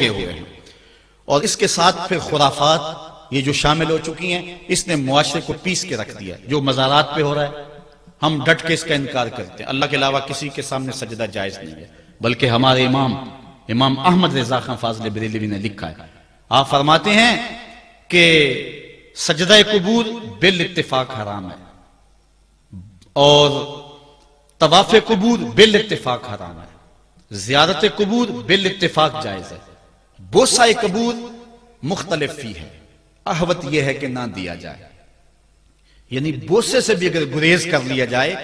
گئے ہوئے ہیں، اور اس کے ساتھ پھر خرافات یہ جو شامل ہو چکی ہیں، اس نے معاشرے کو پیس کے رکھ دیا۔ جو مزارات پہ ہو رہا ہے ہم ڈٹ کے اس کا انکار کرتے ہیں، اللہ کے علاوہ کسی کے سامنے سجدہ جائز نہیں ہے، بلکہ ہمارے امام احمد رضا خان فاضل بریلوی نے لکھا ہے، آپ فرماتے ہیں کہ سجدہ قبور بالاتفاق حرام ہے، اور طواف قبور بالاتفاق حرام ہے، زیارت قبور بالاتفاق جائز ہے، بوسہ قبور مختلف فی ہے، احوط یہ ہے کہ نہ دیا جائے، یعنی بوسے سے بھی اگر گریز کر لیا جائے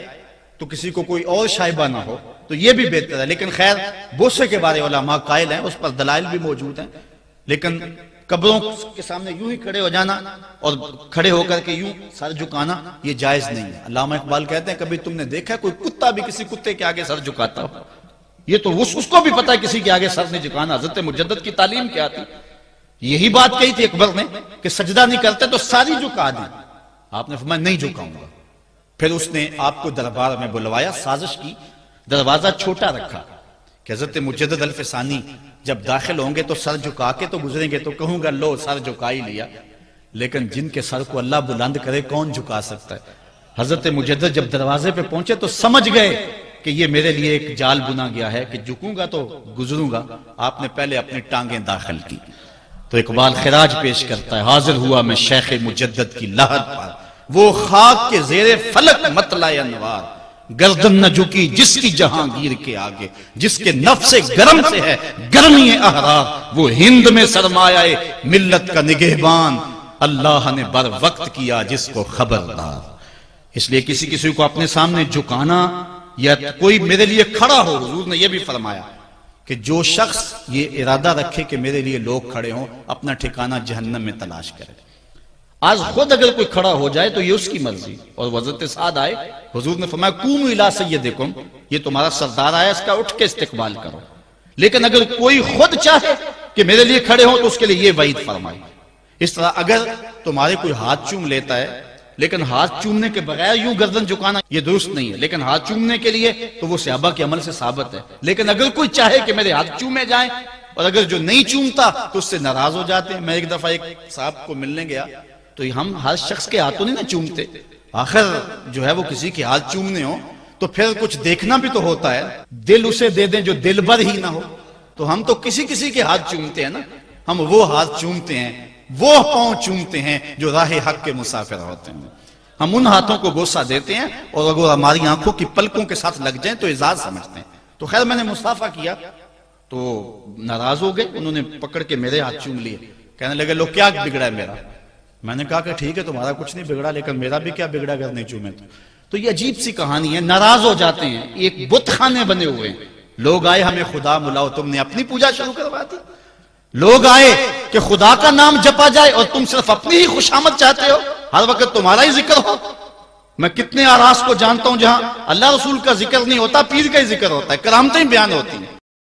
تو کسی کو کوئی اور شائبہ نہ ہو تو یہ بھی بہتر ہے، لیکن خیر بوسے کے بارے علماء قائل ہیں، اس پر دلائل بھی موجود ہیں، لیکن قبروں کے سامنے یوں ہی کھڑے ہو جانا اور کھڑے ہو کر کے یوں سر جھکانا یہ جائز نہیں ہے۔ علامہ اقبال کہتے ہیں کبھی تم نے دیکھا کوئی کتا بھی کسی کتے کے آگے سر جھکاتا ہو؟ یہ تو اس کو بھی پتا ہے کسی کے آگے سر نہیں جھکانا، حضرت مجدد کی تعلیم کیا تھی؟ یہی بات کہی تھی اکبر نے کہ سجدہ نہیں کرتے تو ساری جھکا دی، آپ نے فرمایا نہیں جھکاؤں گا۔ پھر اس نے آپ کو دربار میں بلوایا، سازش کی، دروازہ چھوٹا رکھا کہ حضرت مجدد الفسانی جب داخل ہوں گے تو سر جھکا کے تو گزریں گے، تو کہوں گا لو سر جھکا ہی لیا، لیکن جن کے سر کو اللہ بلند کرے کون جھکا سکتا ہے؟ حضرت مجدد جب دروازے پہ پہنچے تو سمجھ گئے کہ یہ میرے لیے ایک جال بنا گیا ہے کہ جھکوں گا تو گزروں گا، آپ نے پہلے اپنی ٹانگیں داخل کی۔ تو اقبال خراج پیش کرتا ہے، حاضر ہوا میں شیخ مجدد کی لحد پر، وہ خاک کے زیر فلک مطلع انوار، گردن نہ جھکی جس کی جہانگیر کے آگے، جس کے نفس گرم سے ہے گرمی احرار، وہ ہند میں سرمایہ ملت کا نگہبان، اللہ نے بر وقت کیا جس کو خبردار۔ اس لیے کسی کو اپنے سامنے جھکانا یا کوئی میرے لیے کھڑا ہو، حضور نے یہ بھی فرمایا کہ جو شخص یہ ارادہ رکھے کہ میرے لیے لوگ کھڑے ہوں اپنا ٹھکانہ جہنم میں تلاش کرے۔ آج خود اگر کوئی کھڑا ہو جائے تو یہ اس کی مرضی، اور حضرت سعد آئے، حضور نے فرمایا قوموا الی سیدکم، یہ تمہارا سردار آیا، اس کا اٹھ کے استقبال کرو، لیکن اگر کوئی خود چاہے کہ میرے لیے کھڑے ہوں تو اس کے لیے یہ وعید فرمائی۔ اس طرح اگر تمہارے کوئی ہاتھ چوم لیتا ہے لیکن ہاتھ چومنے کے بغیر یوں گردن جھکانا یہ درست نہیں ہے، لیکن ہاتھ چومنے کے لیے تو وہ صحابہ کے عمل سے ثابت ہے، لیکن اگر کوئی چاہے کہ میرے ہاتھ چومے جائیں اور اگر جو نہیں چومتا تو اس سے ناراض ہو جاتے ہیں۔ میں ایک دفعہ ایک صاحب کو ملنے گیا تو ہم ہر شخص کے ہاتھوں نہیں نہ چومتے، آخر جو ہے وہ کسی کے ہاتھ چومنے ہوں تو پھر کچھ دیکھنا بھی تو ہوتا ہے، دل اسے دے دیں جو دل بر ہی نہ ہو، تو ہم تو کسی کے ہاتھ چومتے ہیں نا، ہم وہ ہاتھ چومتے ہیں، وہ پاؤں چومتے ہیں جو راہ حق کے مسافر ہوتے ہیں، ہم ان ہاتھوں کو بوسہ دیتے ہیں، اور اگر ہماری آنکھوں کی پلکوں کے ساتھ لگ جائیں تو اعزاز سمجھتے ہیں۔ تو خیر میں نے مصافحہ کیا تو ناراض ہو گئے، انہوں نے پکڑ کے میرے ہاتھ چوم لیے، کہنے لگے لو کیا بگڑا ہے میرا؟ میں نے کہا کہ ٹھیک ہے تمہارا کچھ نہیں بگڑا، لیکن میرا بھی کیا بگڑا اگر نہیں چومے تو یہ عجیب سی کہانی ہے، ناراض ہو جاتے ہیں۔ ایک بت خانے بنے ہوئے ہیں، لوگ آئے ہمیں خدا ملاؤ، تم نے اپنی پوجا شروع کروا دی، لوگ آئے کہ خدا کا نام جپا جائے اور تم صرف اپنی ہی خوشامد چاہتے ہو، ہر وقت تمہارا ہی ذکر ہو۔ میں کتنے آراس کو جانتا ہوں جہاں اللہ رسول کا ذکر نہیں ہوتا، پیر کا ہی ذکر ہوتا ہے، کرامتیں بیان ہوتی ہیں۔